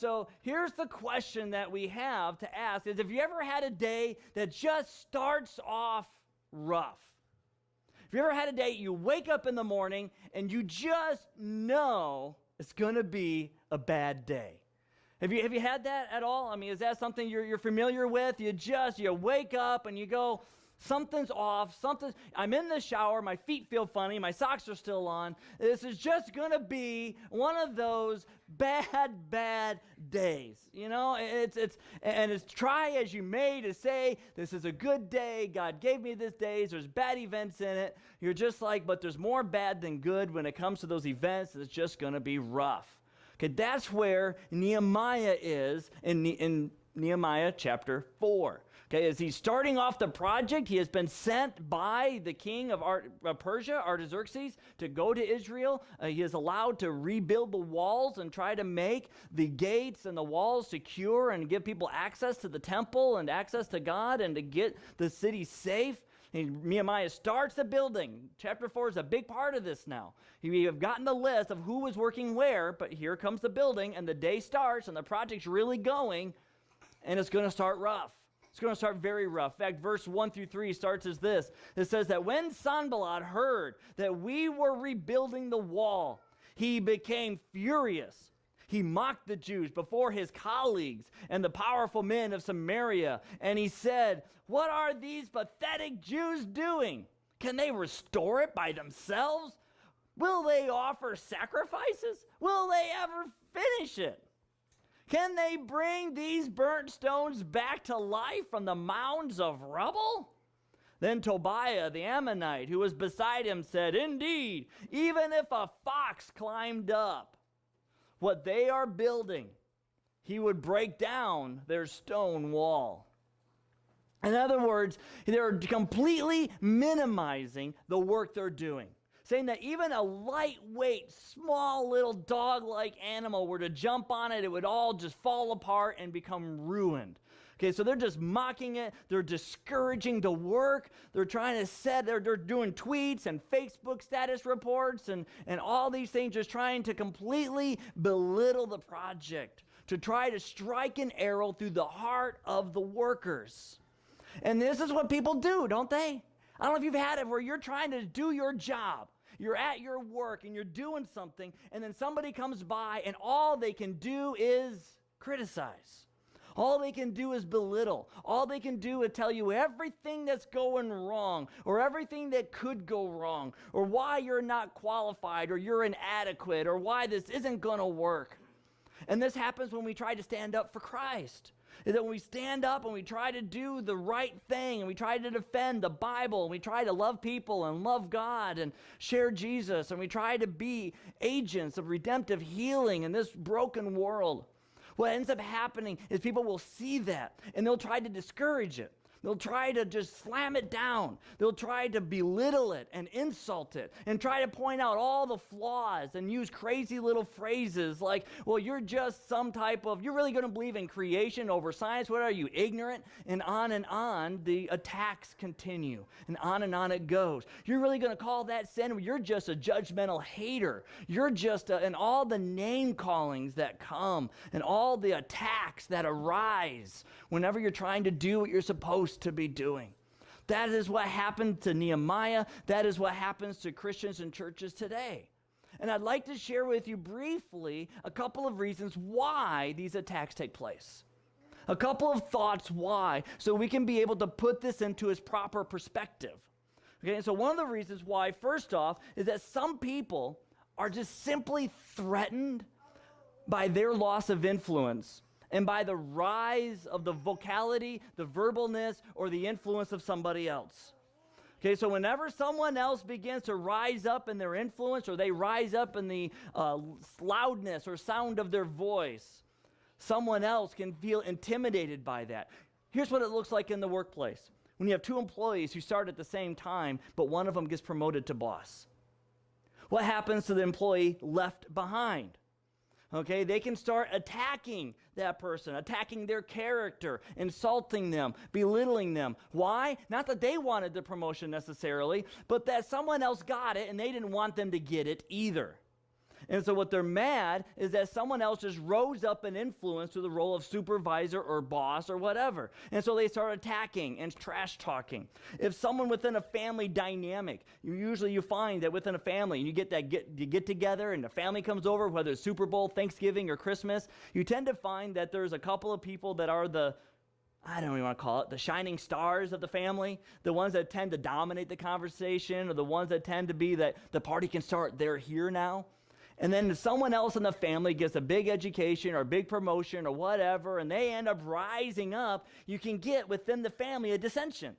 so here's the question that we have to ask is, have you ever had a day that just starts off rough? Have you ever had a day you wake up in the morning and you just know it's going to be a bad day? Have you had that at all? I mean, is that something you're familiar with? You wake up and you go, something's off, I'm in the shower, my feet feel funny, my socks are still on. This is just going to be one of those bad days. You know, it's try as you may to say, this is a good day, God gave me this day, there's bad events in it. You're just like, but there's more bad than good when it comes to those events. It's just going to be rough. Okay, that's where Nehemiah is in Nehemiah chapter 4. Okay, as he's starting off the project, he has been sent by the king of Persia, Artaxerxes, to go to Israel. He is allowed to rebuild the walls and try to make the gates and the walls secure and give people access to the temple and access to God and to get the city safe. And Nehemiah starts the building. Chapter 4 is a big part of this now. We have gotten the list of who was working where, but here comes the building, and the day starts, and the project's really going, and it's going to start rough. It's going to start very rough. In fact, verse 1 through 3 starts as this. It says that when Sanballat heard that we were rebuilding the wall, he became furious. He mocked the Jews before his colleagues and the powerful men of Samaria. And he said, "What are these pathetic Jews doing? Can they restore it by themselves? Will they offer sacrifices? Will they ever finish it? Can they bring these burnt stones back to life from the mounds of rubble?" Then Tobiah the Ammonite, who was beside him, said, "Indeed, even if a fox climbed up what they are building, he would break down their stone wall." In other words, they're completely minimizing the work they're doing, saying that even a lightweight, small little dog-like animal were to jump on it, it would all just fall apart and become ruined. Okay, so they're just mocking it. They're discouraging the work. They're trying to they're doing tweets and Facebook status reports and all these things, just trying to completely belittle the project, to try to strike an arrow through the heart of the workers. And this is what people do, don't they? I don't know if you've had it where you're trying to do your job. You're at your work and you're doing something, and then somebody comes by and all they can do is criticize. All they can do is belittle. All they can do is tell you everything that's going wrong, or everything that could go wrong, or why you're not qualified, or you're inadequate, or why this isn't going to work. And this happens when we try to stand up for Christ. Is that when we stand up and we try to do the right thing, and we try to defend the Bible, and we try to love people and love God and share Jesus, and we try to be agents of redemptive healing in this broken world, what ends up happening is people will see that and they'll try to discourage it. They'll try to just slam it down. They'll try to belittle it and insult it and try to point out all the flaws and use crazy little phrases like, well, you're just some type of, you're really going to believe in creation over science? What are you, ignorant? And on the attacks continue. And on it goes. You're really going to call that sin? You're just a judgmental hater. You're just, and all the name callings that come and all the attacks that arise whenever you're trying to do what you're supposed to be doing. That is what happened to Nehemiah. That is what happens to Christians and churches today. And I'd like to share with you briefly a couple of reasons why these attacks take place. A couple of thoughts why, so we can be able to put this into its proper perspective. Okay, so one of the reasons why, first off, is that some people are just simply threatened by their loss of influence and by the rise of the vocality, the verbalness, or the influence of somebody else. Okay, so whenever someone else begins to rise up in their influence, or they rise up in the loudness or sound of their voice, someone else can feel intimidated by that. Here's what it looks like in the workplace. When you have two employees who start at the same time, but one of them gets promoted to boss. What happens to the employee left behind? Okay, they can start attacking that person, attacking their character, insulting them, belittling them. Why? Not that they wanted the promotion necessarily, but that someone else got it and they didn't want them to get it either. And so what they're mad is that someone else just rose up in influence to the role of supervisor or boss or whatever. And so they start attacking and trash talking. If someone within a family dynamic, you find that within a family, you get together and the family comes over, whether it's Super Bowl, Thanksgiving, or Christmas, you tend to find that there's a couple of people that are I don't even want to call it, the shining stars of the family, the ones that tend to dominate the conversation, or the ones that tend to be that the party can start, they're here now. And then someone else in the family gets a big education or a big promotion or whatever, and they end up rising up. You can get within the family a dissension,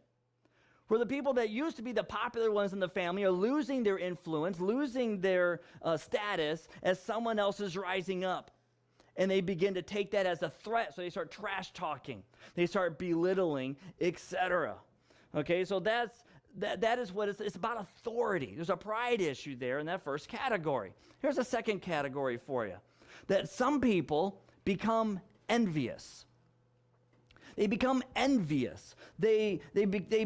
where the people that used to be the popular ones in the family are losing their influence, losing their status as someone else is rising up. And they begin to take that as a threat, so they start trash talking. They start belittling, etc. Okay, so that is what it's about, authority. There's a pride issue there in that first category. Here's a second category for you, that some people become envious. They become envious. They begin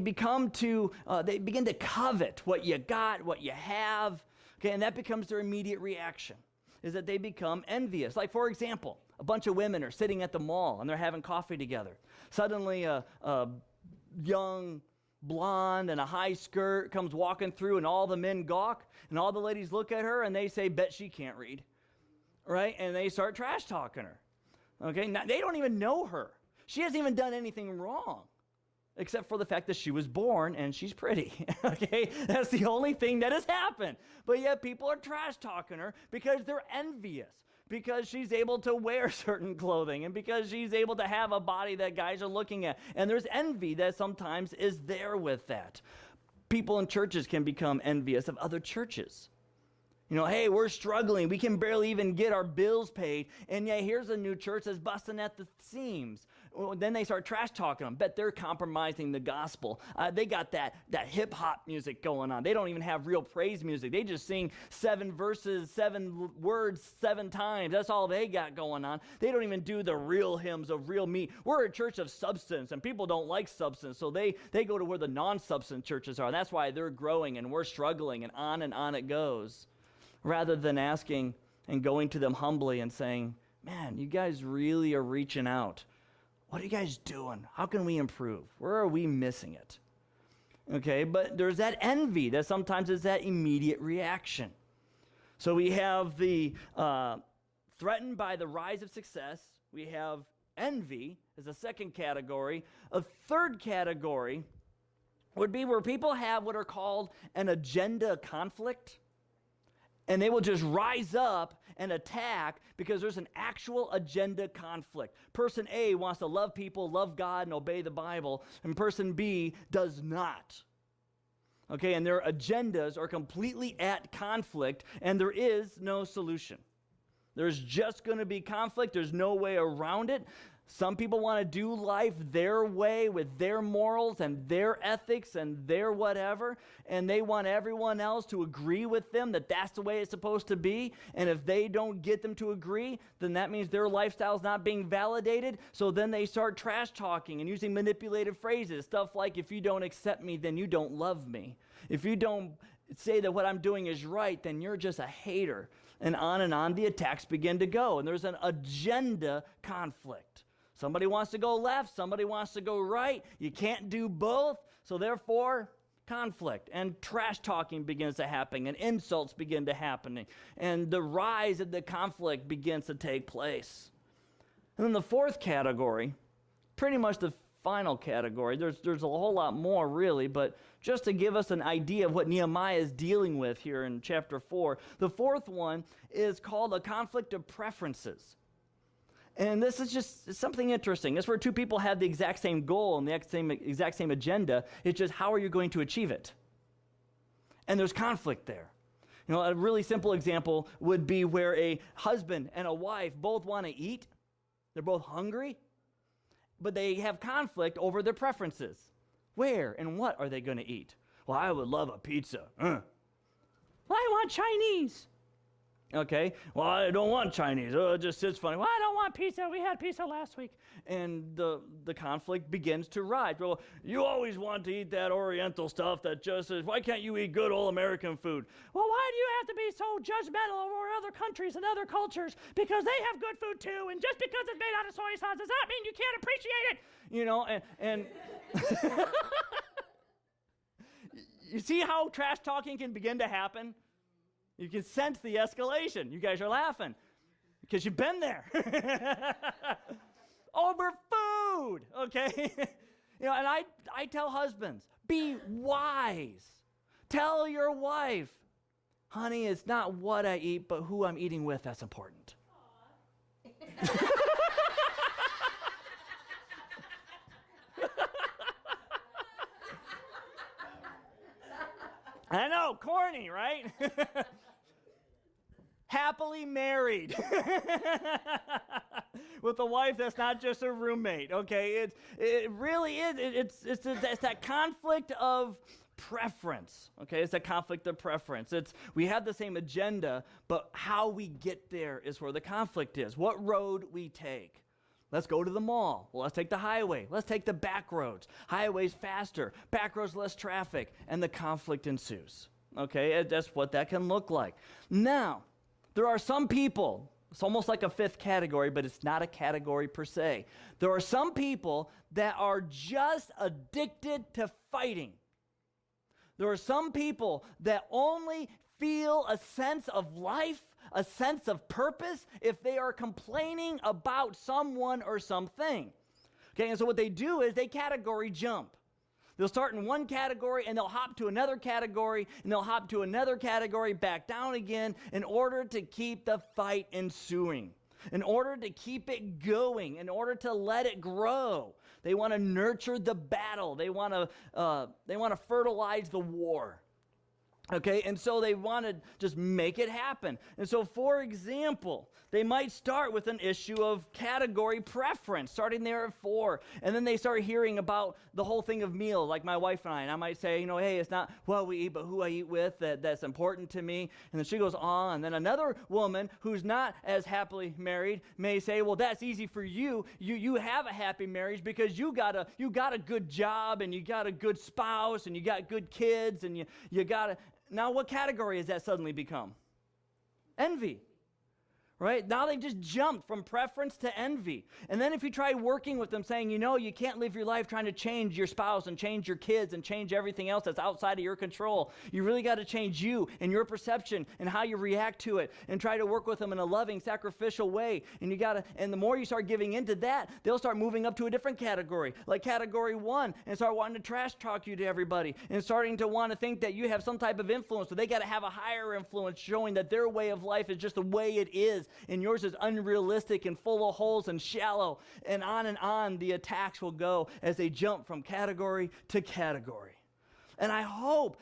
to covet what you got, what you have. Okay, and that becomes their immediate reaction, is that they become envious. Like, for example, a bunch of women are sitting at the mall and they're having coffee together. Suddenly a young blonde in a high skirt comes walking through, and all the men gawk, and all the ladies look at her and they say, bet she can't read, right? And they start trash talking her. Okay, now, they don't even know her. She hasn't even done anything wrong, except for the fact that she was born and she's pretty. Okay, that's the only thing that has happened. But yet people are trash talking her because they're envious, because she's able to wear certain clothing, and because she's able to have a body that guys are looking at. And there's envy that sometimes is there with that. People in churches can become envious of other churches. You know, hey, we're struggling. We can barely even get our bills paid. And yeah, here's a new church that's busting at the seams. Well, then they start trash talking them. Bet they're compromising the gospel. They got that hip hop music going on. They don't even have real praise music. They just sing 7 verses, 7 words 7 times. That's all they got going on. They don't even do the real hymns of real meat. We're a church of substance, and people don't like substance. So they go to where the non-substance churches are. That's why they're growing and we're struggling, and on it goes. Rather than asking and going to them humbly and saying, man, you guys really are reaching out. What are you guys doing? How can we improve? Where are we missing it? Okay, but there's that envy that sometimes is that immediate reaction. So we have the threatened by the rise of success. We have envy as a second category. A third category would be where people have what are called an agenda conflict. And they will just rise up and attack because there's an actual agenda conflict. Person A wants to love people, love God, and obey the Bible, and person B does not. Okay, and their agendas are completely at conflict, and there is no solution. There's just going to be conflict. There's no way around it. Some people want to do life their way with their morals and their ethics and their whatever, and they want everyone else to agree with them that that's the way it's supposed to be. And if they don't get them to agree, then that means their lifestyle is not being validated. So then they start trash talking and using manipulative phrases, stuff like, if you don't accept me, then you don't love me. If you don't say that what I'm doing is right, then you're just a hater. And on the attacks begin to go. And there's an agenda conflict. Somebody wants to go left, somebody wants to go right. You can't do both, so therefore, conflict. And trash talking begins to happen, and insults begin to happen, and the rise of the conflict begins to take place. And then the fourth category, pretty much the final category, there's a whole lot more really, but just to give us an idea of what Nehemiah is dealing with here in chapter 4, the fourth one is called a conflict of preferences. And this is just something interesting. It's where two people have the exact same goal and the exact same agenda. It's just, how are you going to achieve it? And there's conflict there. You know, a really simple example would be where a husband and a wife both want to eat. They're both hungry, but they have conflict over their preferences. Where and what are they going to eat? Well, I would love a pizza. Well, I want Chinese. Okay, well, I don't want Chinese. Oh, it just sits funny. Well, I don't want pizza. We had pizza last week. And the conflict begins to rise. Well, you always want to eat that Oriental stuff that just says, why can't you eat good old American food? Well, why do you have to be so judgmental over other countries and other cultures? Because they have good food too, and just because it's made out of soy sauce, does that mean you can't appreciate it? You know, and you see how trash talking can begin to happen? You can sense the escalation. You guys are laughing because you've been there. Over food, okay? You know, and I tell husbands, be wise. Tell your wife, honey, it's not what I eat, but who I'm eating with that's important. I know, corny, right? Happily married with a wife that's not just a roommate, okay? It really is. It's that conflict of preference, okay? It's a conflict of preference. We have the same agenda, but how we get there is where the conflict is. What road we take. Let's go to the mall. Well, let's take the highway. Let's take the back roads. Highway's faster, back roads less traffic, and the conflict ensues. Okay, that's what that can look like. Now, there are some people, it's almost like a fifth category, but it's not a category per se. There are some people that are just addicted to fighting. There are some people that only feel a sense of life, a sense of purpose, if they are complaining about someone or something. Okay, and so what they do is they category jump. They'll start in one category and they'll hop to another category and they'll hop to another category, back down again in order to keep the fight ensuing, in order to keep it going, in order to let it grow. They want to nurture the battle. They want to fertilize the war. Okay, and so they want to just make it happen. And so, for example, they might start with an issue of category preference, starting there at 4. And then they start hearing about the whole thing of meals, like my wife and I. And I might say, hey, it's not what we eat, but who I eat with that's important to me. And then she goes on. And then another woman who's not as happily married may say, well, that's easy for you. You have a happy marriage because you got a good job and you got a good spouse and you got good kids and you got a... Now, what category has that suddenly become? Envy. Right? Now they just jumped from preference to envy. And then if you try working with them saying, you can't live your life trying to change your spouse and change your kids and change everything else that's outside of your control. You really got to change you and your perception and how you react to it and try to work with them in a loving, sacrificial way. And and the more you start giving into that, they'll start moving up to a different category, like category 1, and start wanting to trash talk you to everybody and starting to want to think that you have some type of influence. So they got to have a higher influence showing that their way of life is just the way it is. And yours is unrealistic and full of holes and shallow. And on the attacks will go as they jump from category to category. And I hope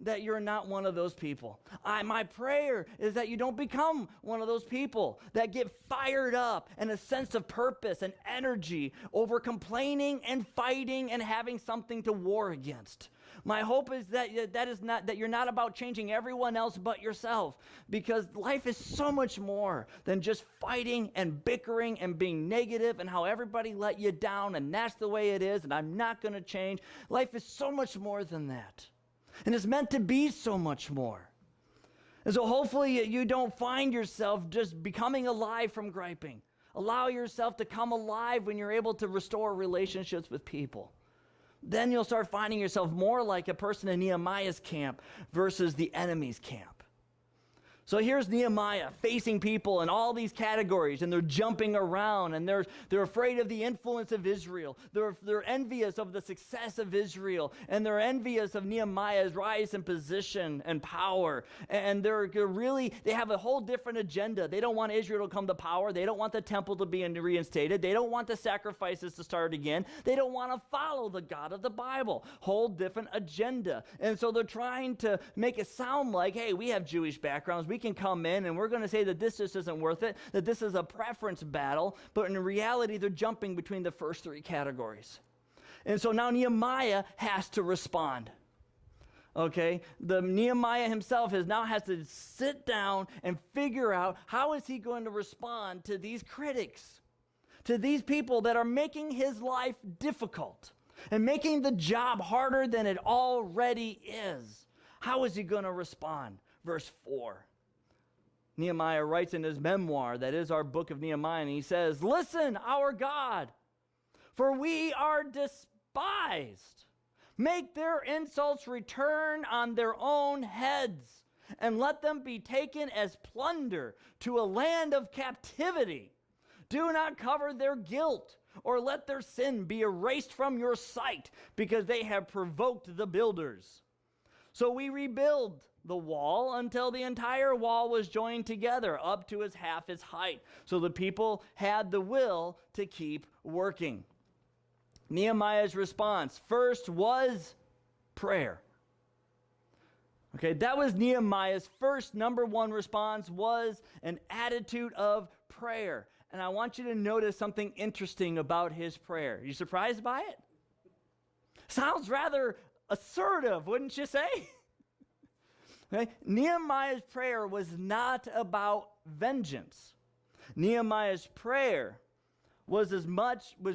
that you're not one of those people. My prayer is that you don't become one of those people that get fired up and a sense of purpose and energy over complaining and fighting and having something to war against. My hope is that you're not about changing everyone else but yourself, because life is so much more than just fighting and bickering and being negative and how everybody let you down and that's the way it is and I'm not going to change. Life is so much more than that. And it's meant to be so much more. And so hopefully you don't find yourself just becoming alive from griping. Allow yourself to come alive when you're able to restore relationships with people. Then you'll start finding yourself more like a person in Nehemiah's camp versus the enemy's camp. So here's Nehemiah facing people in all these categories, and they're jumping around, and they're afraid of the influence of Israel. They're envious of the success of Israel, and they're envious of Nehemiah's rise in position and power. And they have a whole different agenda. They don't want Israel to come to power. They don't want the temple to be reinstated. They don't want the sacrifices to start again. They don't want to follow the God of the Bible. Whole different agenda. And so they're trying to make it sound like, hey, we have Jewish backgrounds. We can come in and we're going to say that this just isn't worth it, that this is a preference battle, but in reality, they're jumping between the first 3 categories. And so now Nehemiah has to respond. Okay, the Nehemiah himself now has to sit down and figure out how is he going to respond to these critics, to these people that are making his life difficult and making the job harder than it already is. How is he going to respond? Verse 4. Nehemiah writes in his memoir, that is our book of Nehemiah, and he says, "Listen, our God, for we are despised. Make their insults return on their own heads, and let them be taken as plunder to a land of captivity. Do not cover their guilt, or let their sin be erased from your sight, because they have provoked the builders." So we rebuild the wall until the entire wall was joined together up to half its height. So the people had the will to keep working. Nehemiah's response first was prayer. Okay, that was Nehemiah's first number one response, was an attitude of prayer. And I want you to notice something interesting about his prayer. Are you surprised by it? Sounds rather assertive, wouldn't you say? Okay? Nehemiah's prayer was not about vengeance. Nehemiah's prayer was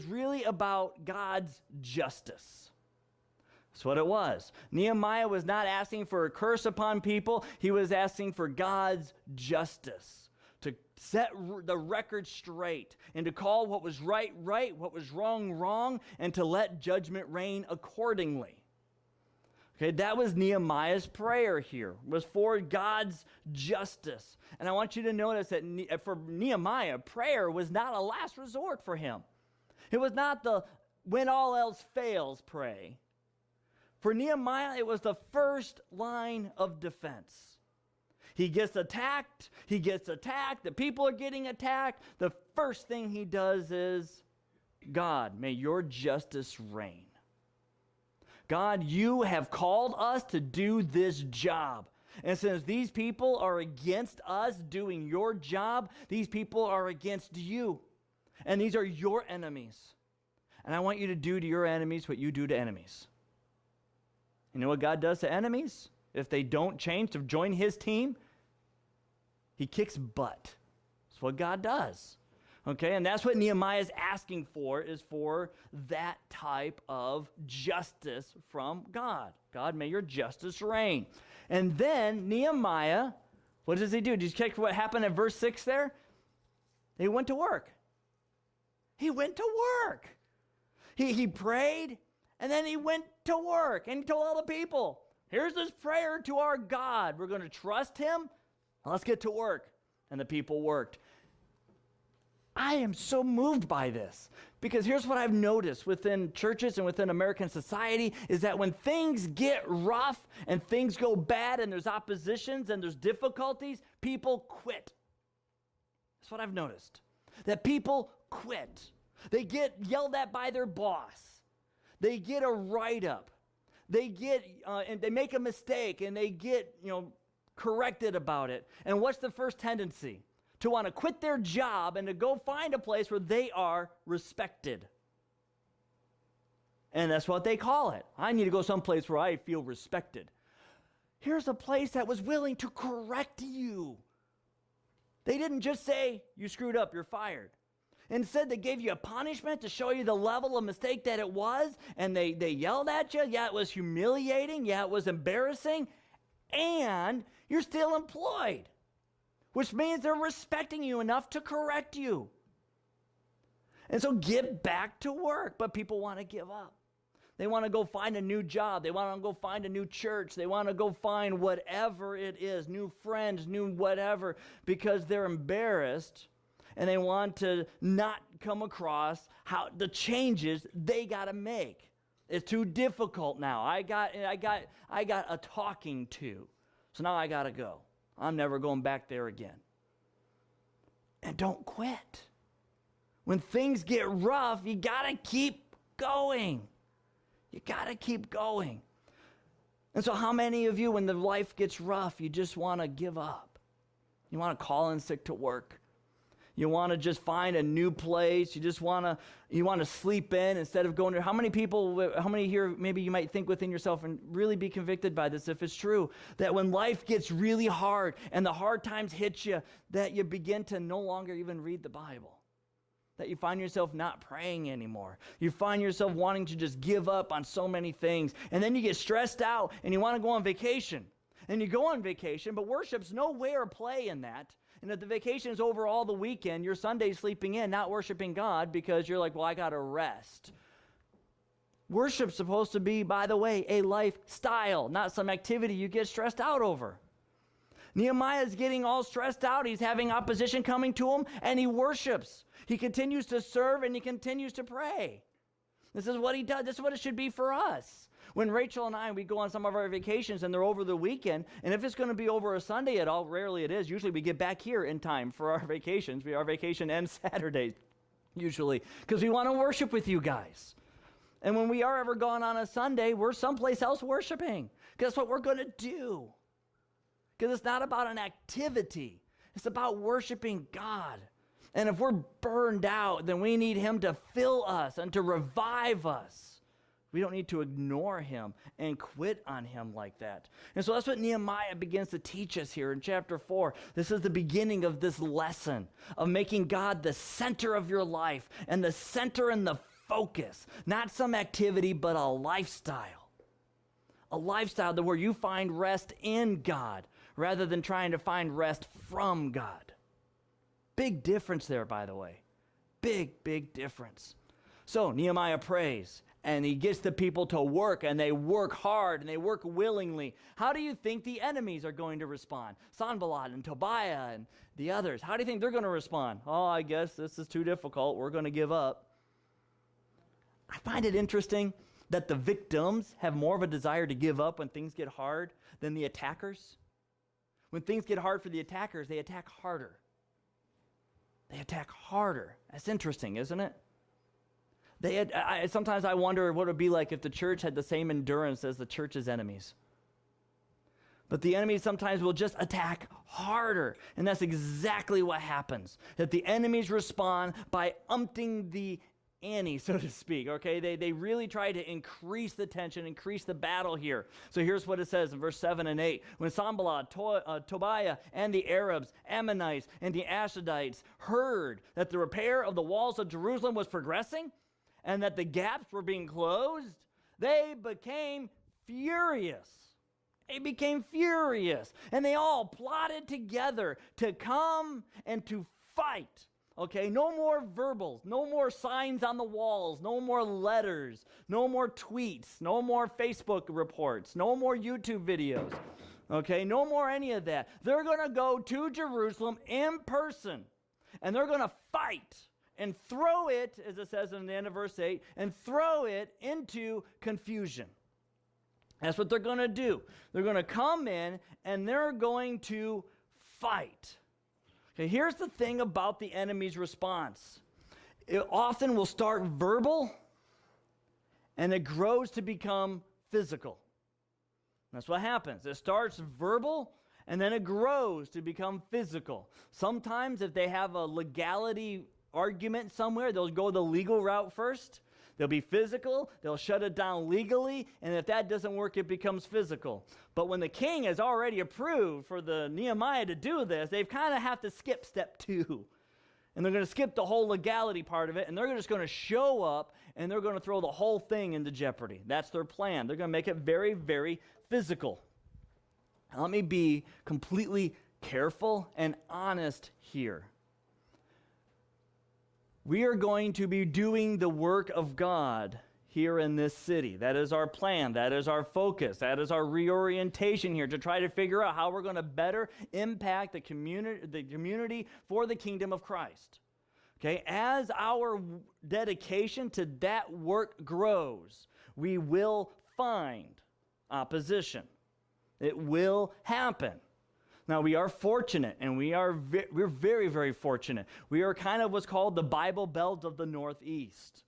really about God's justice. That's what it was. Nehemiah was not asking for a curse upon people. He was asking for God's justice, to set the record straight, and to call what was right, right, what was wrong, wrong, and to let judgment reign accordingly. Okay, that was Nehemiah's prayer here, was for God's justice. And I want you to notice that for Nehemiah, prayer was not a last resort for him. It was not the when all else fails pray. For Nehemiah, it was the first line of defense. He gets attacked, the people are getting attacked. The first thing he does is, God, may your justice reign. God, you have called us to do this job. And since these people are against us doing your job, these people are against you. And these are your enemies. And I want you to do to your enemies what you do to enemies. You know what God does to enemies? If they don't change to join his team, he kicks butt. That's what God does. Okay, and that's what Nehemiah is asking for, is for that type of justice from God. God, may your justice reign. And then Nehemiah, what does he do? Did you check what happened in verse 6 there? He went to work. He went to work. He prayed, and then he went to work, and he told all the people, here's this prayer to our God. We're going to trust him. Let's get to work. And the people worked. I am so moved by this, because here's what I've noticed within churches and within American society is that when things get rough and things go bad and there's oppositions and there's difficulties, people quit. That's what I've noticed, that people quit. They get yelled at by their boss. They get a write-up. They get and they make a mistake and they get corrected about it. And what's the first tendency? To want to quit their job and to go find a place where they are respected. And that's what they call it. I need to go someplace where I feel respected. Here's a place that was willing to correct you. They didn't just say, you screwed up, you're fired. Instead, they gave you a punishment to show you the level of mistake that it was, and they yelled at you. Yeah, it was humiliating. Yeah, it was embarrassing. And you're still employed, which means they're respecting you enough to correct you. And so get back to work. But people want to give up. They want to go find a new job. They want to go find a new church. They want to go find whatever it is, new friends, new whatever, because they're embarrassed and they want to not come across how the changes they got to make. It's too difficult now. I got a talking to. So now I got to go. I'm never going back there again. And don't quit. When things get rough, you got to keep going. You got to keep going. And so how many of you, when the life gets rough, you just want to give up? You want to call in sick to work. You want to just find a new place. You want to sleep in instead of going to. How many here, maybe you might think within yourself and really be convicted by this if it's true, that when life gets really hard and the hard times hit you, that you begin to no longer even read the Bible. That you find yourself not praying anymore. You find yourself wanting to just give up on so many things. And then you get stressed out and you want to go on vacation. And you go on vacation, but worship's nowhere play in that. And if the vacation is over all the weekend, your Sunday's sleeping in, not worshiping God because you're like, well, I got to rest. Worship's supposed to be, by the way, a lifestyle, not some activity you get stressed out over. Nehemiah is getting all stressed out. He's having opposition coming to him, and he worships. He continues to serve, and he continues to pray. This is what he does. This is what it should be for us. When Rachel and I, we go on some of our vacations, and they're over the weekend, and if it's going to be over a Sunday at all, rarely it is. Usually we get back here in time for our vacations. Our vacation ends Saturday, usually, because we want to worship with you guys. And when we are ever gone on a Sunday, we're someplace else worshiping, because that's what we're going to do. Because it's not about an activity. It's about worshiping God. And if we're burned out, then we need him to fill us and to revive us. We don't need to ignore him and quit on him like that. And so that's what Nehemiah begins to teach us here in chapter 4. This is the beginning of this lesson of making God the center of your life and the center and the focus. Not some activity, but a lifestyle. A lifestyle where you find rest in God rather than trying to find rest from God. Big difference there, by the way. Big difference. So Nehemiah prays, and he gets the people to work, and they work hard, and they work willingly. How do you think the enemies are going to respond? Sanballat and Tobiah and the others. How do you think they're going to respond? Oh, I guess this is too difficult. We're going to give up. I find it interesting that the victims have more of a desire to give up when things get hard than the attackers. When things get hard for the attackers, they attack harder. They attack harder. That's interesting, isn't it? Sometimes I wonder what it would be like if the church had the same endurance as the church's enemies. But the enemies sometimes will just attack harder. And that's exactly what happens. That the enemies respond by umpting the ante, so to speak, okay? They really try to increase the tension, increase the battle here. So here's what it says in verse 7 and 8. When Sanballat, Tobiah, and the Arabs, Ammonites, and the Ashdodites heard that the repair of the walls of Jerusalem was progressing and that the gaps were being closed, they became furious. They became furious. And they all plotted together to come and to fight. Okay, no more verbals, no more signs on the walls, no more letters, no more tweets, no more Facebook reports, no more YouTube videos. Okay, no more any of that. They're going to go to Jerusalem in person, and they're going to fight and throw it, as it says in the end of verse 8, and throw it into confusion. That's what they're going to do. They're going to come in, and they're going to fight. Okay, here's the thing about the enemy's response. It often will start verbal, and it grows to become physical. That's what happens. It starts verbal, and then it grows to become physical. Sometimes if they have a legality argument somewhere, they'll go the legal route first. They'll be physical, they'll shut it down legally, and if that doesn't work, it becomes physical. But when the king has already approved for the Nehemiah to do this, they kind of have to skip step 2. And they're going to skip the whole legality part of it, and they're just going to show up, and they're going to throw the whole thing into jeopardy. That's their plan. They're going to make it very, very physical. Now, let me be completely careful and honest here. We are going to be doing the work of God here in this city. That is our plan. That is our focus. That is our reorientation here to try to figure out how we're going to better impact the community for the kingdom of Christ. Okay, as our dedication to that work grows, we will find opposition. It will happen. Now, we are fortunate, and we're very, very fortunate. We are kind of what's called the Bible Belt of the Northeast,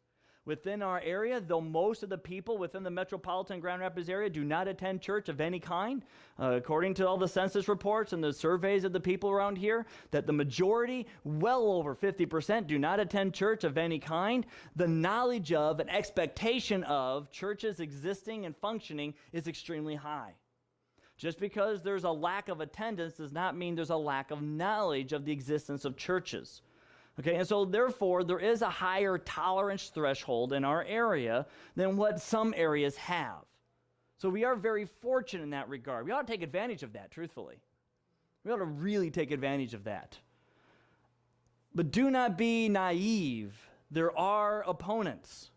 Within our area, though most of the people within the metropolitan Grand Rapids area do not attend church of any kind, according to all the census reports and the surveys of the people around here, that the majority, well over 50%, do not attend church of any kind, the knowledge of and expectation of churches existing and functioning is extremely high. Just because there's a lack of attendance does not mean there's a lack of knowledge of the existence of churches. Okay, and so therefore, there is a higher tolerance threshold in our area than what some areas have. So we are very fortunate in that regard. We ought to take advantage of that, truthfully. We ought to really take advantage of that. But do not be naive. There are opponents.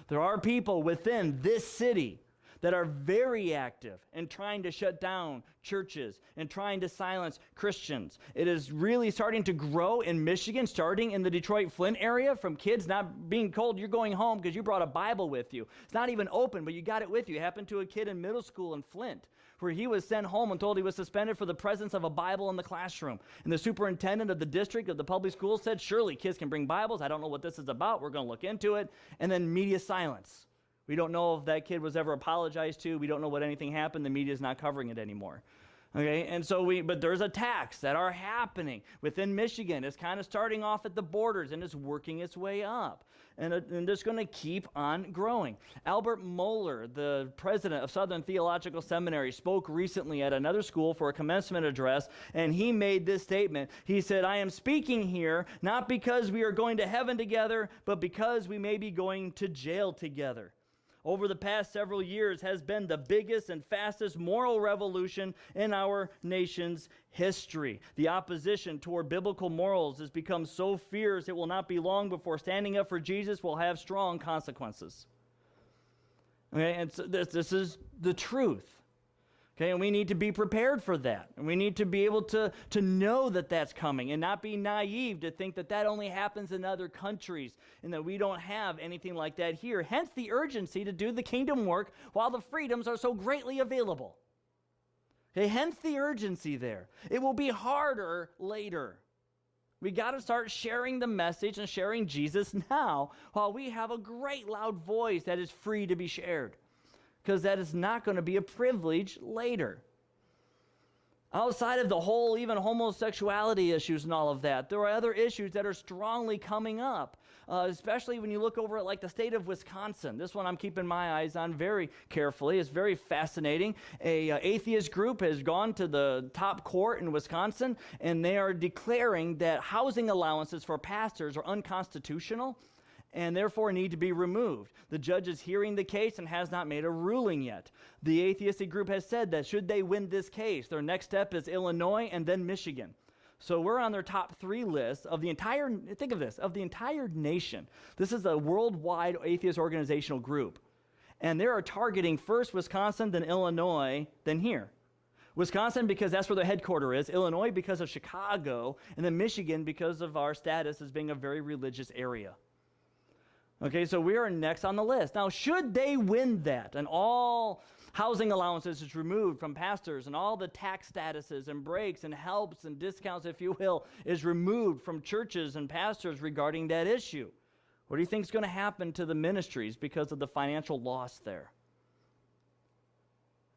There are people within this city that are very active in trying to shut down churches and trying to silence Christians. It is really starting to grow in Michigan, starting in the Detroit-Flint area, from kids not being told you're going home because you brought a Bible with you. It's not even open, but you got it with you. It happened to a kid in middle school in Flint, where he was sent home and told he was suspended for the presence of a Bible in the classroom. And the superintendent of the district of the public schools said, surely kids can bring Bibles. I don't know what this is about. We're going to look into it. And then media silence. We don't know if that kid was ever apologized to. We don't know what anything happened. The media is not covering it anymore. Okay, and so but there's attacks that are happening within Michigan. It's kind of starting off at the borders and it's working its way up. And it's going to keep on growing. Albert Mohler, the president of Southern Theological Seminary, spoke recently at another school for a commencement address, and he made this statement. He said, I am speaking here not because we are going to heaven together, but because we may be going to jail together. Over the past several years has been the biggest and fastest moral revolution in our nation's history. The opposition toward biblical morals has become so fierce it will not be long before standing up for Jesus will have strong consequences. Okay, and so this is the truth. Okay, and we need to be prepared for that. And we need to be able to know that that's coming and not be naive to think that that only happens in other countries and that we don't have anything like that here. Hence the urgency to do the kingdom work while the freedoms are so greatly available. Okay, hence the urgency there. It will be harder later. We got to start sharing the message and sharing Jesus now while we have a great loud voice that is free to be shared. Because that is not going to be a privilege later. Outside of the whole, even homosexuality issues and all of that, there are other issues that are strongly coming up, especially when you look over at like the state of Wisconsin. This one I'm keeping my eyes on very carefully. It's very fascinating. An atheist group has gone to the top court in Wisconsin, and they are declaring that housing allowances for pastors are unconstitutional and therefore need to be removed. The judge is hearing the case and has not made a ruling yet. The atheistic group has said that should they win this case, their next step is Illinois and then Michigan. So we're on their top 3 list of the entire, think of this, of the entire nation. This is a worldwide atheist organizational group. And they are targeting first Wisconsin, then Illinois, then here. Wisconsin because that's where their headquarters is, Illinois because of Chicago, and then Michigan because of our status as being a very religious area. Okay, so we are next on the list. Now, should they win that and all housing allowances is removed from pastors and all the tax statuses and breaks and helps and discounts, if you will, is removed from churches and pastors regarding that issue, what do you think is going to happen to the ministries because of the financial loss there?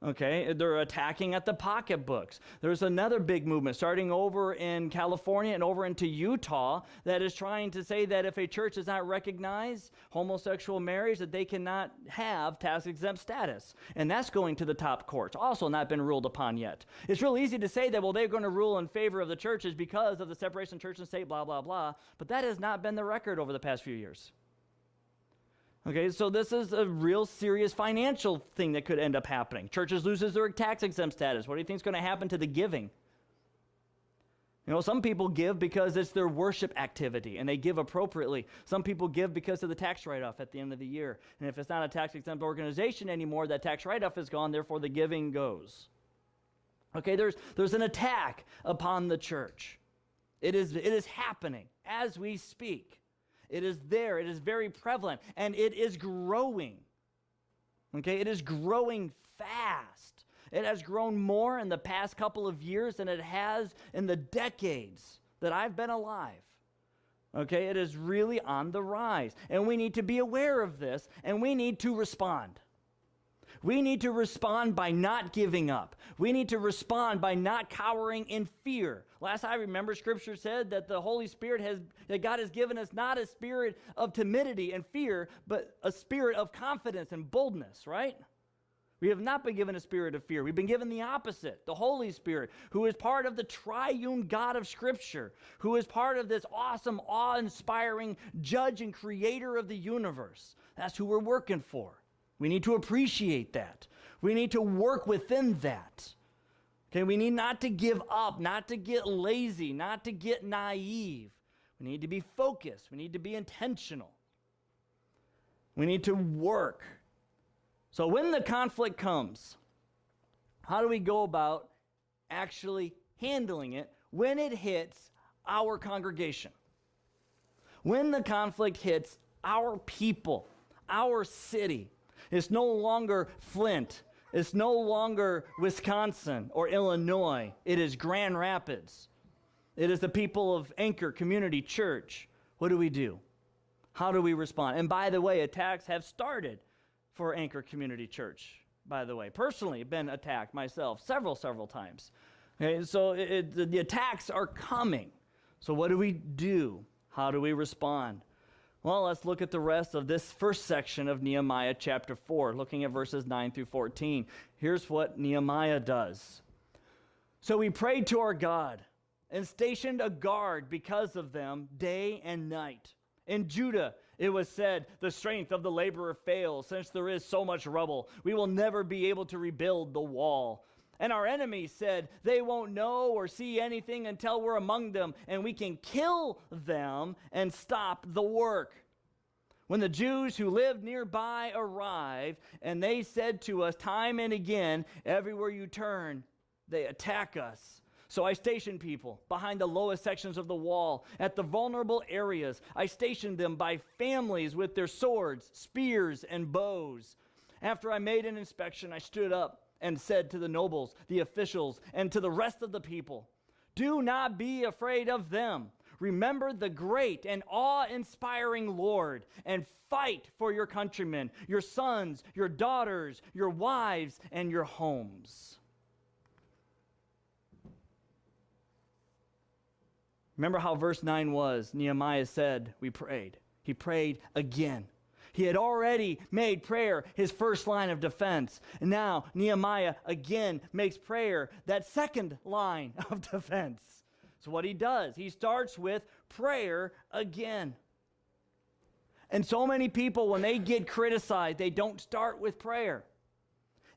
Okay, they're attacking at the pocketbooks. There's another big movement starting over in California and over into Utah that is trying to say that if a church does not recognize homosexual marriage, that they cannot have tax-exempt status. And that's going to the top courts, also not been ruled upon yet. It's real easy to say that, well, they're going to rule in favor of the churches because of the separation of church and state, blah, blah, blah. But that has not been the record over the past few years. Okay, so this is a real serious financial thing that could end up happening. Churches loses their tax-exempt status. What do you think is going to happen to the giving? You know, some people give because it's their worship activity, and they give appropriately. Some people give because of the tax write-off at the end of the year. And if it's not a tax-exempt organization anymore, that tax write-off is gone, therefore the giving goes. Okay, there's an attack upon the church. It is happening as we speak. It is there. It is very prevalent. And it is growing. Okay? It is growing fast. It has grown more in the past couple of years than it has in the decades that I've been alive. Okay, it is really on the rise. And we need to be aware of this, and we need to respond. We need to respond by not giving up. We need to respond by not cowering in fear. Last I remember, Scripture said that the Holy Spirit that God has given us not a spirit of timidity and fear, but a spirit of confidence and boldness, right? We have not been given a spirit of fear. We've been given the opposite, the Holy Spirit, who is part of the triune God of Scripture, who is part of this awesome, awe-inspiring judge and creator of the universe. That's who we're working for. We need to appreciate that. We need to work within that. Okay, we need not to give up, not to get lazy, not to get naive. We need to be focused. We need to be intentional. We need to work. So when the conflict comes, how do we go about actually handling it when it hits our congregation? When the conflict hits our people, our city, it's no longer Flint. It's no longer Wisconsin or Illinois. It is Grand Rapids. It is the people of Anchor Community Church. What do? How do we respond? And by the way, attacks have started for Anchor Community Church, by the way. Personally, been attacked myself several times. Okay, so the attacks are coming. So what do? How do we respond? Well, let's look at the rest of this first section of Nehemiah chapter 4, looking at verses 9 through 14. Here's what Nehemiah does. So we prayed to our God and stationed a guard because of them day and night. In Judah, it was said, the strength of the laborer fails, since there is so much rubble. We will never be able to rebuild the wall. And our enemies said, they won't know or see anything until we're among them, and we can kill them and stop the work. When the Jews who lived nearby arrived, and they said to us time and again, everywhere you turn, they attack us. So I stationed people behind the lowest sections of the wall. At the vulnerable areas, I stationed them by families with their swords, spears, and bows. After I made an inspection, I stood up and said to the nobles, the officials, and to the rest of the people, do not be afraid of them. Remember the great and awe-inspiring Lord, and fight for your countrymen, your sons, your daughters, your wives, and your homes. Remember how verse 9 was. Nehemiah said, we prayed. He prayed again. He had already made prayer his first line of defense. And now Nehemiah again makes prayer that second line of defense. So what he does, he starts with prayer again. And so many people, when they get criticized, they don't start with prayer.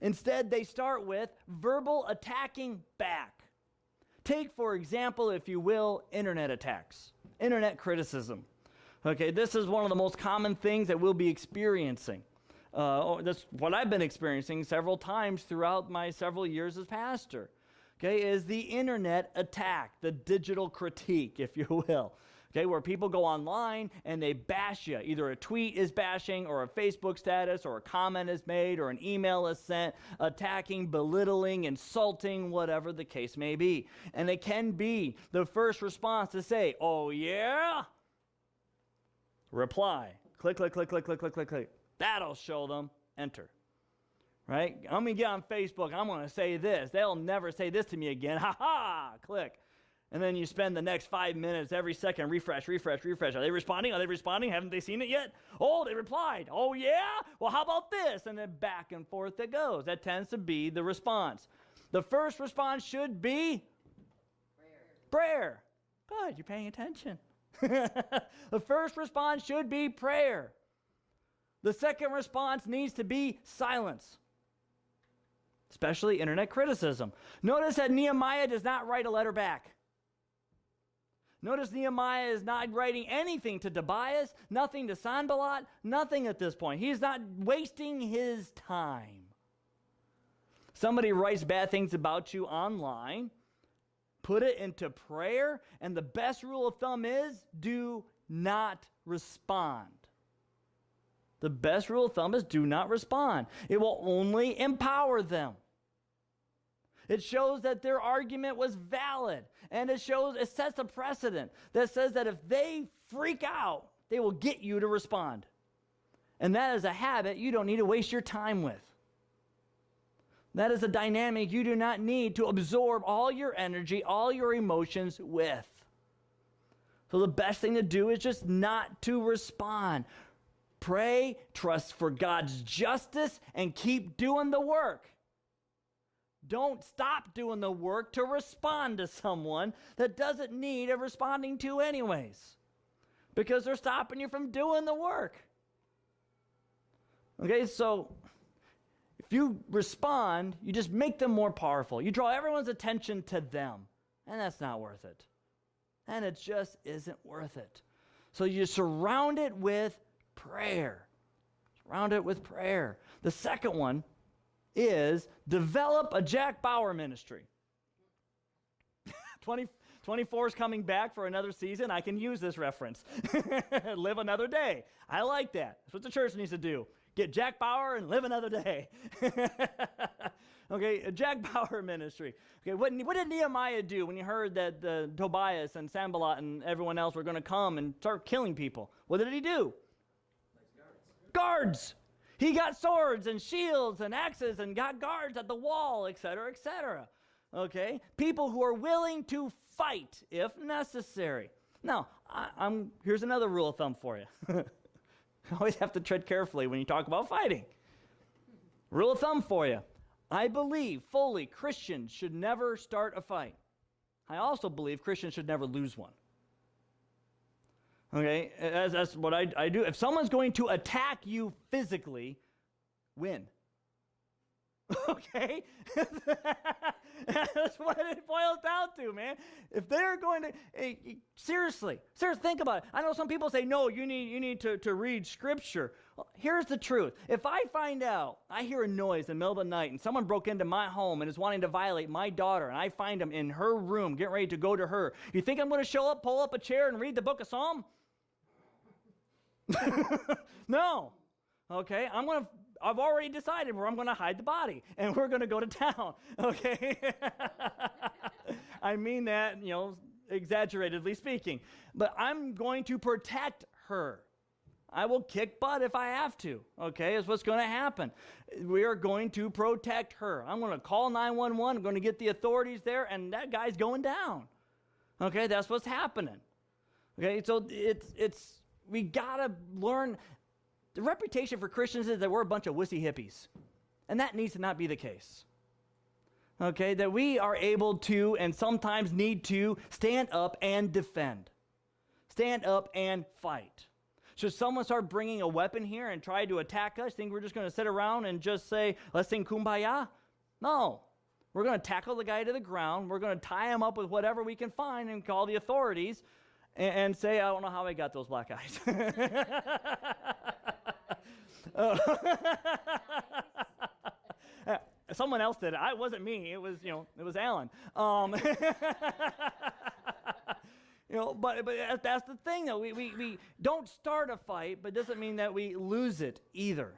Instead, they start with verbal attacking back. Take, for example, if you will, internet attacks, internet criticism. Okay, this is one of the most common things that we'll be experiencing. That's what I've been experiencing several times throughout my several years as pastor. Okay, is the internet attack, the digital critique, if you will. Okay, where people go online and they bash you. Either a tweet is bashing, or a Facebook status, or a comment is made, or an email is sent, attacking, belittling, insulting, whatever the case may be. And it can be the first response to say, oh yeah? Reply. Click, click, click, click, click, click, click, click. That'll show them. Enter. Right? I'm going to get on Facebook. I'm going to say this. They'll never say this to me again. Ha ha! Click. And then you spend the next 5 minutes every second, refresh, refresh, refresh. Are they responding? Are they responding? Haven't they seen it yet? Oh, they replied. Oh, yeah? Well, how about this? And then back and forth it goes. That tends to be the response. The first response should be prayer. Good, you're paying attention. The first response should be prayer. The second response needs to be silence, especially internet criticism. Notice that Nehemiah does not write a letter back. Notice Nehemiah is not writing anything to Tobias, nothing to Sanballat, nothing at this point. He's not wasting his time. Somebody writes bad things about you online, put it into prayer, and the best rule of thumb is do not respond. The best rule of thumb is do not respond. It will only empower them. It shows that their argument was valid, and it sets a precedent that says that if they freak out, they will get you to respond. And that is a habit you don't need to waste your time with. That is a dynamic you do not need to absorb all your energy, all your emotions with. So the best thing to do is just not to respond. Pray, trust for God's justice, and keep doing the work. Don't stop doing the work to respond to someone that doesn't need a responding to anyways, because they're stopping you from doing the work. Okay, so if you respond, you just make them more powerful. You draw everyone's attention to them, and that's not worth it. And it just isn't worth it. So you surround it with prayer. Surround it with prayer. The second one is develop a Jack Bauer ministry. 24 is coming back for another season. I can use this reference. Live another day. I like that. That's what the church needs to do. Get Jack Bauer and live another day. Okay, a Jack Bauer ministry. Okay, what did Nehemiah do when he heard that Tobias and Sanballat and everyone else were going to come and start killing people? What did he do? Guards. He got swords and shields and axes and got guards at the wall, etc., etc. Okay, people who are willing to fight if necessary. Now, here's another rule of thumb for you. You always have to tread carefully when you talk about fighting. Rule of thumb for you. I believe fully Christians should never start a fight. I also believe Christians should never lose one. Okay, that's what I do. If someone's going to attack you physically, win. Okay? That's what it boils down to, man. If they're going to, seriously, think about it. I know some people say, no, you need to read Scripture. Well, here's the truth. If I find out, I hear a noise in the middle of the night, and someone broke into my home and is wanting to violate my daughter, and I find them in her room, getting ready to go to her, you think I'm going to show up, pull up a chair, and read the book of Psalm? No. Okay, I've already decided where I'm going to hide the body, and we're going to go to town, okay? I mean that, exaggeratedly speaking. But I'm going to protect her. I will kick butt if I have to, okay, is what's going to happen. We are going to protect her. I'm going to call 911. I'm going to get the authorities there, and that guy's going down. Okay, that's what's happening. Okay, so we got to learn. The reputation for Christians is that we're a bunch of wussy hippies. And that needs to not be the case. Okay, that we are able to and sometimes need to stand up and defend. Stand up and fight. Should someone start bringing a weapon here and try to attack us, think we're just going to sit around and just say, let's sing Kumbaya? No. We're going to tackle the guy to the ground. We're going to tie him up with whatever we can find and call the authorities and say, I don't know how I got those black eyes. Someone else did it. It wasn't me. It was Alan. But that's the thing, though. We don't start a fight, but doesn't mean that we lose it either.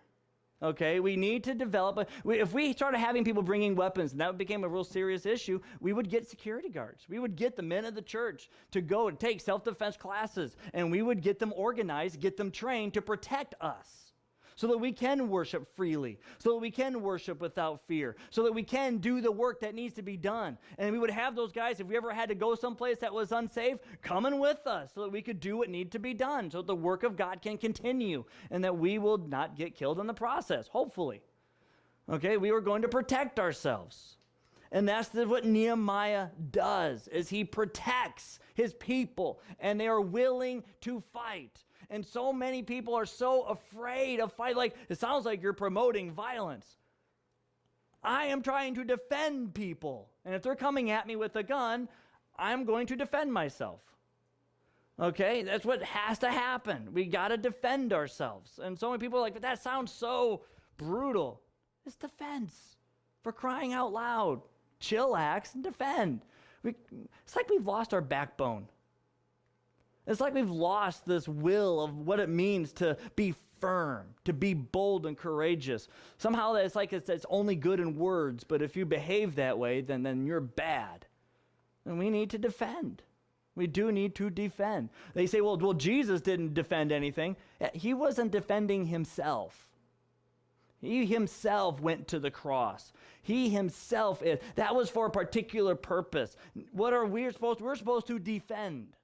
Okay, we need to develop. If we started having people bringing weapons, and that became a real serious issue, we would get security guards. We would get the men of the church to go and take self-defense classes, and we would get them organized, get them trained to protect us, so that we can worship freely, so that we can worship without fear, so that we can do the work that needs to be done. And we would have those guys, if we ever had to go someplace that was unsafe, coming with us so that we could do what needed to be done, so that the work of God can continue and that we will not get killed in the process, hopefully. Okay, we were going to protect ourselves. And that's what Nehemiah does, is he protects his people, and they are willing to fight. And so many people are so afraid of fight. Like, it sounds like you're promoting violence. I am trying to defend people. And if they're coming at me with a gun, I'm going to defend myself. Okay? That's what has to happen. We got to defend ourselves. And so many people are like, but that sounds so brutal. It's defense. For crying out loud. Chillax and defend. It's like we've lost our backbone. It's like we've lost this will of what it means to be firm, to be bold and courageous. Somehow it's like it's only good in words, but if you behave that way, then you're bad. And we need to defend. We do need to defend. They say, well, Jesus didn't defend anything. He wasn't defending himself. He himself went to the cross. He himself is. That was for a particular purpose. What are we supposed to? We're supposed to defend.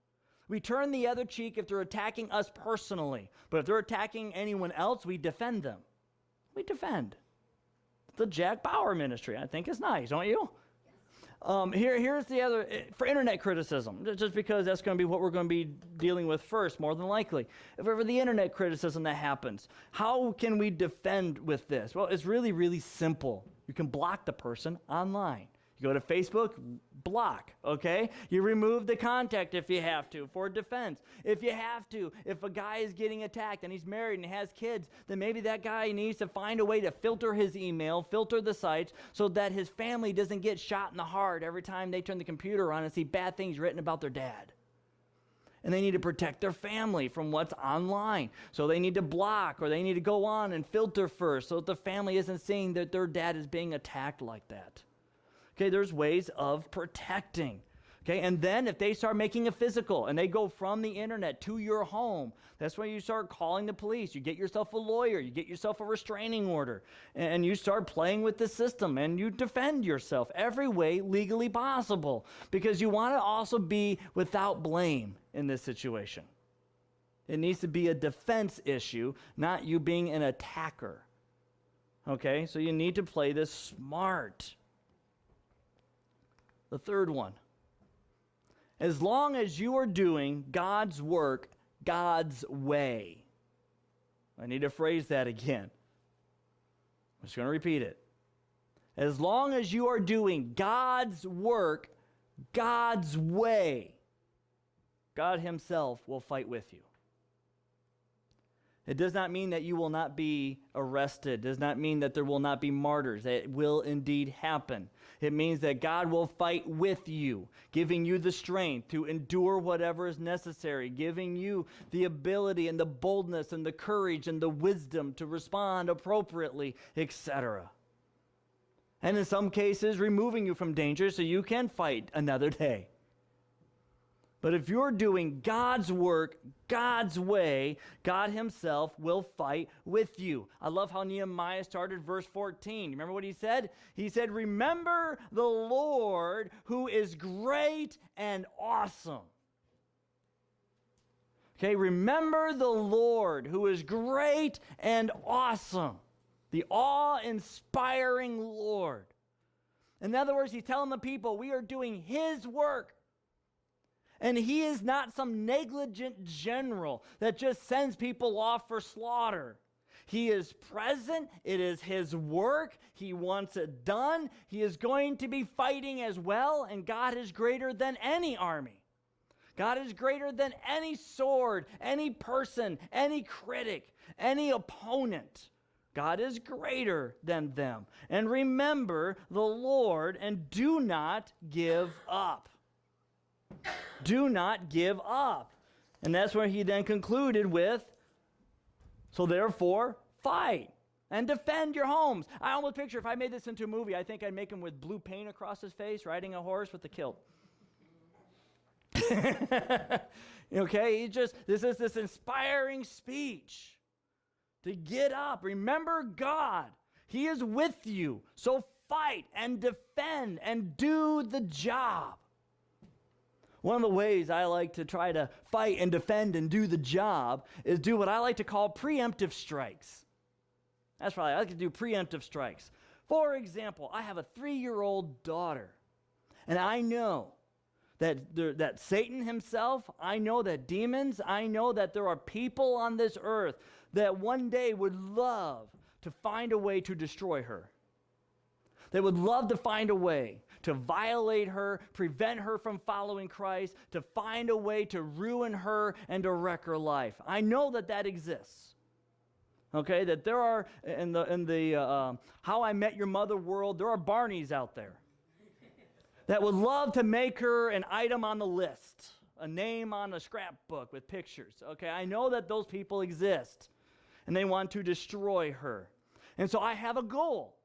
We turn the other cheek if they're attacking us personally. But if they're attacking anyone else, we defend them. We defend. The Jack Bauer ministry, I think, is nice, don't you? Here's the other, for internet criticism, just because that's going to be what we're going to be dealing with first, more than likely. If ever the internet criticism that happens, how can we defend with this? Well, it's really, really simple. You can block the person online. You go to Facebook, block, okay? You remove the contact if you have to for defense. If you have to, if a guy is getting attacked and he's married and has kids, then maybe that guy needs to find a way to filter his email, filter the sites, so that his family doesn't get shot in the heart every time they turn the computer on and see bad things written about their dad. And they need to protect their family from what's online. So they need to block, or they need to go on and filter first so that the family isn't seeing that their dad is being attacked like that. Okay, there's ways of protecting. Okay, and then if they start making it physical and they go from the internet to your home, that's when you start calling the police. You get yourself a lawyer, you get yourself a restraining order, and you start playing with the system and you defend yourself every way legally possible, because you want to also be without blame in this situation. It needs to be a defense issue, not you being an attacker. Okay, so you need to play this smart. The third one, as long as you are doing God's work God's way. I need to phrase that again. I'm just going to repeat it. As long as you are doing God's work God's way, God himself will fight with you. It does not mean that you will not be arrested. It does not mean that there will not be martyrs. It will indeed happen. It means that God will fight with you, giving you the strength to endure whatever is necessary, giving you the ability and the boldness and the courage and the wisdom to respond appropriately, etc. And in some cases, removing you from danger so you can fight another day. But if you're doing God's work God's way, God himself will fight with you. I love how Nehemiah started verse 14. Remember what he said? He said, remember the Lord who is great and awesome. Okay, remember the Lord who is great and awesome. The awe-inspiring Lord. In other words, he's telling the people, we are doing his work. And he is not some negligent general that just sends people off for slaughter. He is present. It is his work. He wants it done. He is going to be fighting as well, and God is greater than any army. God is greater than any sword, any person, any critic, any opponent. God is greater than them. And remember the Lord and do not give up. Do not give up. And that's where he then concluded with, so therefore, fight and defend your homes. I almost picture if I made this into a movie, I think I'd make him with blue paint across his face, riding a horse with a kilt. Okay, this is this inspiring speech to get up. Remember God. He is with you. So fight and defend and do the job. One of the ways I like to try to fight and defend and do the job is do what I like to call preemptive strikes. That's right, I like to do preemptive strikes. For example, I have a 3-year-old daughter, and I know that Satan himself, I know that demons, I know that there are people on this earth that one day would love to find a way to destroy her. They would love to find a way to violate her, prevent her from following Christ, to find a way to ruin her and to wreck her life. I know that exists. Okay, that there are, in the How I Met Your Mother world, there are Barneys out there that would love to make her an item on the list, a name on a scrapbook with pictures. Okay, I know that those people exist, and they want to destroy her. And so I have a goal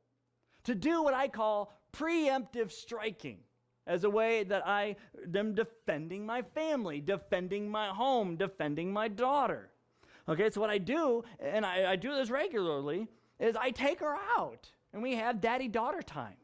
to do what I call preemptive striking. as a way that I am defending my family, defending my home, defending my daughter. Okay, so what I do, and I do this regularly, is I take her out, and we have daddy-daughter time.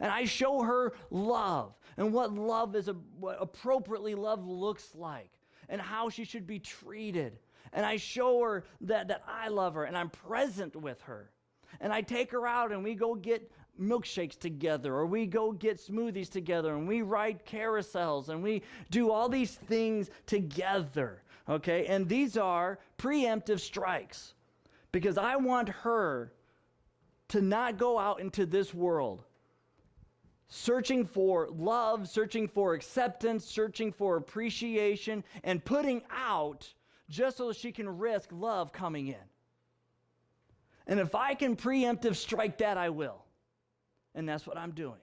And I show her love, and what love is, what appropriately love looks like, and how she should be treated. And I show her that I love her, and I'm present with her. And I take her out, and we go get milkshakes together, or we go get smoothies together, and we ride carousels, and we do all these things together, okay? And these are preemptive strikes, because I want her to not go out into this world searching for love, searching for acceptance, searching for appreciation, and putting out just so she can risk love coming in. And if I can preemptive strike that, I will. And that's what I'm doing.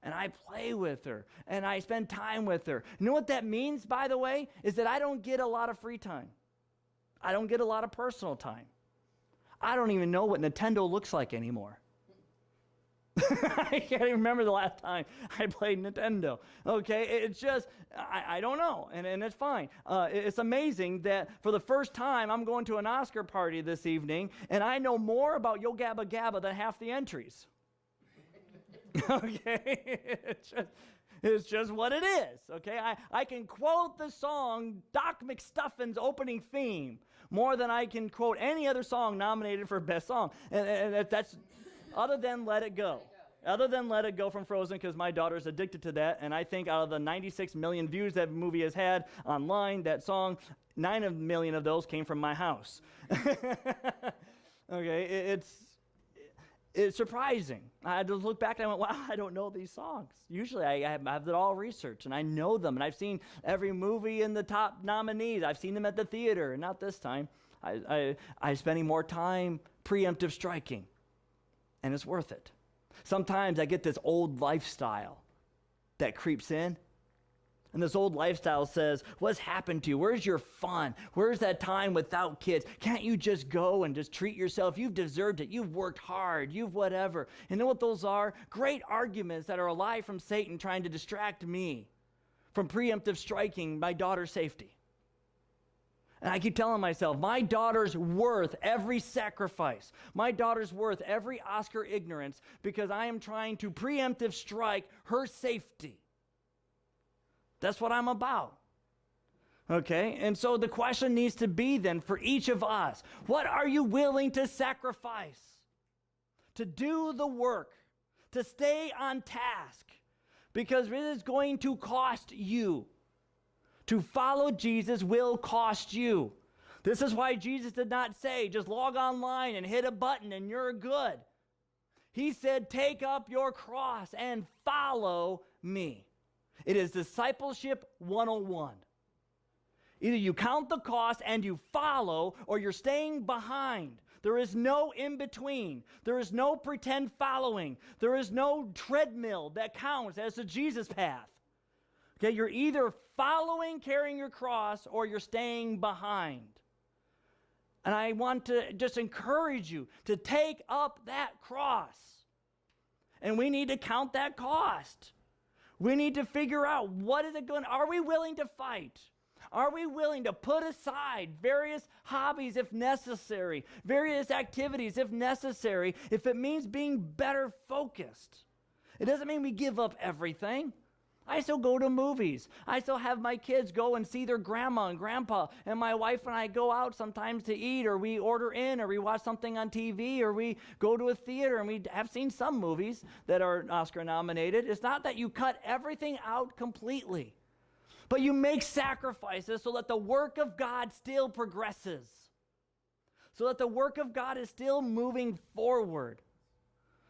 And I play with her, and I spend time with her. You know what that means, by the way, is that I don't get a lot of free time. I don't get a lot of personal time. I don't even know what Nintendo looks like anymore. I can't even remember the last time I played Nintendo. Okay, it's just, I don't know, and it's fine. It's amazing that for the first time, I'm going to an Oscar party this evening, and I know more about Yo Gabba Gabba than half the entries. Okay, it's just what it is, okay? I can quote the song Doc McStuffin's opening theme more than I can quote any other song nominated for Best Song, and that's other than Let It Go. Other than Let It Go from Frozen, because my daughter's addicted to that, and I think out of the 96 million views that movie has had online, that song, 9 million of those came from my house. Okay, it's surprising. I had to look back and I went, wow, I don't know these songs. Usually I have it all researched, and I know them, and I've seen every movie in the top nominees. I've seen them at the theater, and not this time. I'm spending more time preemptive striking, and it's worth it. Sometimes I get this old lifestyle that creeps in. And this old lifestyle says, what's happened to you? Where's your fun? Where's that time without kids? Can't you just go and just treat yourself? You've deserved it. You've worked hard. You've whatever. You know what those are? Great arguments that are a lie from Satan trying to distract me from preemptive striking my daughter's safety. And I keep telling myself, my daughter's worth every sacrifice. My daughter's worth every Oscar ignorance, because I am trying to preemptive strike her safety. That's what I'm about. Okay? And so the question needs to be then for each of us, what are you willing to sacrifice? To do the work, to stay on task, because it is going to cost you. To follow Jesus will cost you. This is why Jesus did not say, just log online and hit a button and you're good. He said, take up your cross and follow me. It is discipleship 101. Either you count the cost and you follow, or you're staying behind. There is no in between. There is no pretend following. There is no treadmill that counts as the Jesus path. Okay, you're either following, carrying your cross, or you're staying behind. And I want to just encourage you to take up that cross. And we need to count that cost. We need to figure out, what is it going, are we willing to fight? Are we willing to put aside various hobbies if necessary, various activities if necessary, if it means being better focused? It doesn't mean we give up everything. I still go to movies. I still have my kids go and see their grandma and grandpa, and my wife and I go out sometimes to eat, or we order in, or we watch something on TV, or we go to a theater, and we have seen some movies that are Oscar nominated. It's not that you cut everything out completely, but you make sacrifices so that the work of God still progresses, so that the work of God is still moving forward.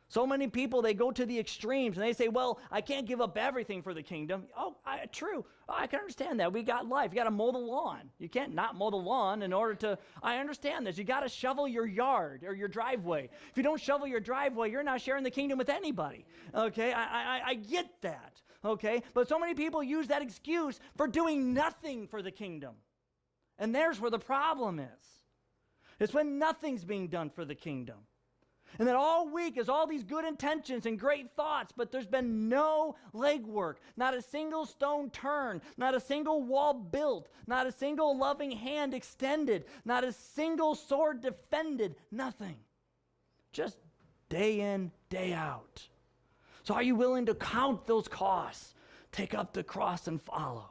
So many people, they go to the extremes and they say, well, I can't give up everything for the kingdom. True. I can understand that. We got life. You got to mow the lawn. You can't not mow the lawn in order to, I understand this. You got to shovel your yard or your driveway. If you don't shovel your driveway, you're not sharing the kingdom with anybody. Okay, I get that. Okay, but so many people use that excuse for doing nothing for the kingdom. And there's where the problem is. It's when nothing's being done for the kingdom. And then all week is all these good intentions and great thoughts, but there's been no legwork, not a single stone turned, not a single wall built, not a single loving hand extended, not a single sword defended, nothing. Just day in, day out. So are you willing to count those costs, take up the cross and follow?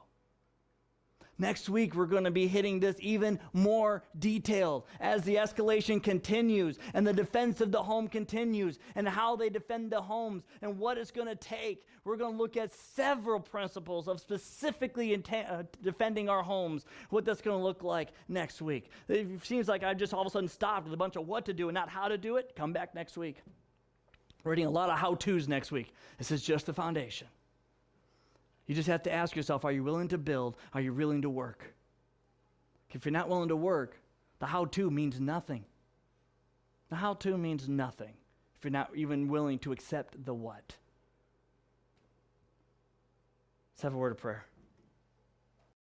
Next week, we're going to be hitting this even more detailed as the escalation continues and the defense of the home continues and how they defend the homes and what it's going to take. We're going to look at several principles of specifically defending our homes, what that's going to look like next week. It seems like I just all of a sudden stopped with a bunch of what to do and not how to do it. Come back next week. We're reading a lot of how-tos next week. This is just the foundation. You just have to ask yourself, are you willing to build? Are you willing to work? If you're not willing to work, the how-to means nothing. The how-to means nothing if you're not even willing to accept the what. Let's have a word of prayer.